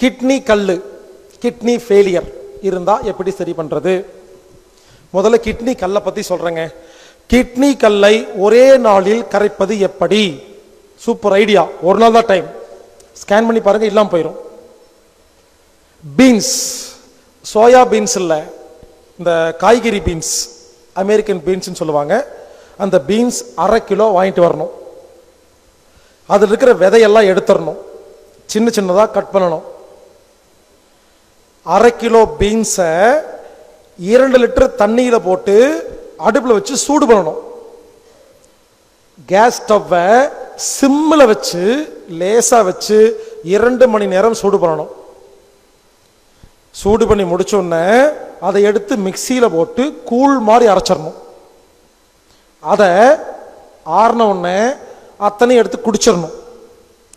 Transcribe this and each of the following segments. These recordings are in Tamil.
கிட்னி கல்லு, கிட்னி ஃபெயிலியர் இருந்தா எப்படி சரி பண்றது? முதல்ல கிட்னி கல்லை பத்தி சொல்றேங்க. கிட்னி கல்லை ஒரே நாளில் கரைப்பது எப்படி? Super idea. ஒரு நாள் தான் டைம். ஸ்கேன் பண்ணி பாருங்க, இல்லாம போயிடும். பீன்ஸ், சோயா பீன்ஸ் இல்ல, இந்த காய்கறி பீன்ஸ், அமெரிக்கன் பீன்ஸ் சொல்லுவாங்க. அந்த பீன்ஸ் 1/2 கிலோ வாங்கிட்டு வரணும். அதில் இருக்கிற விதையெல்லாம் எடுத்துடணும், சின்ன சின்னதாக கட் பண்ணணும். 1/2 கிலோ பீன்ஸை 2 லிட்டர் தண்ணியில் போட்டு அடுப்பில் வச்சு சூடு பண்ணணும். கேஸ் ஸ்டவ்வை சிம்மில் வச்சு லேசாக வச்சு 2 மணி நேரம் சூடு பண்ணணும். சூடு பண்ணி முடிச்சோடனே அதை எடுத்து மிக்சியில் போட்டு கூழ் மாதிரி அரைச்சிடணும். அதை ஆறின உடனே அத்தனையும் எடுத்து குடிச்சிடணும்.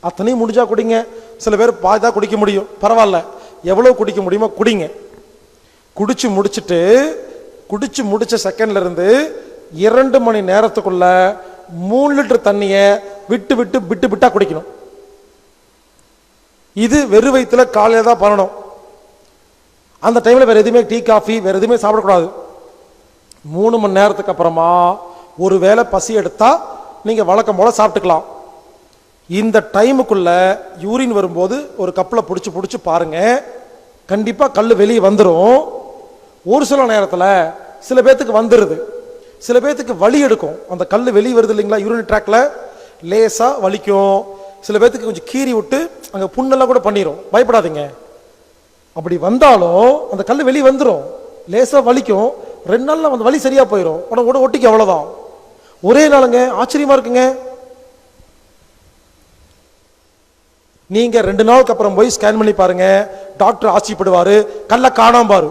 அத்தனையும் முடிஞ்சா குடிங்க. சில பேர் பாதி தான் குடிக்க முடியும், பரவாயில்ல, எவ்வளோ குடிக்க முடியுமோ குடிங்க. குடிச்சு முடிச்ச செகண்ட்ல இருந்து 2 மணி நேரத்துக்குள்ள 3 லிட்டர் தண்ணியை விட்டா குடிக்கணும். இது வெறு வயிற்றுல காலையில தான் பண்ணணும். அந்த டைம்ல வேற எதுவுமே டீ காஃபி வேற எதுவுமே சாப்பிடக்கூடாது. 3 மணி நேரத்துக்கு அப்புறமா ஒரு வேளை பசி எடுத்தா நீங்க வழக்கம் போல சாப்பிட்டுக்கலாம். இந்த டைமுக்குள்ள யூரின் வரும்போது ஒரு கப்பில் பிடிச்சி பாருங்க, கண்டிப்பா கல் வெளியே வந்துடும். ஒரு சில நேரத்தில் சில பேர்த்துக்கு வந்துடுது, சில பேர்த்துக்கு வலி எடுக்கும். அந்த கல் வெளியே வருது இல்லைங்களா, யூரின் ட்ராக்ல லேசா வலிக்கும். சில பேர்த்துக்கு கொஞ்சம் கீறி விட்டு அங்கே புண்ணெல்லாம் கூட பண்ணிடும். பயப்படாதீங்க. அப்படி வந்தாலும் அந்த கல் வெளியே வந்துடும், லேசா வலிக்கும். 2 நாள்ல அந்த வலி சரியா போயிடும். உடனே ஒட்டிக்கு, அவ்வளவுதான். ஒரே நாளுங்க. ஆச்சரியமா இருக்குங்க. நீங்க 2 நாளுக்கு அப்புறம் போய் ஸ்கேன் பண்ணி பாருங்க, டாக்டர் ஆச்சரியப்படுவாரு, கல்ல காணாம பாரு.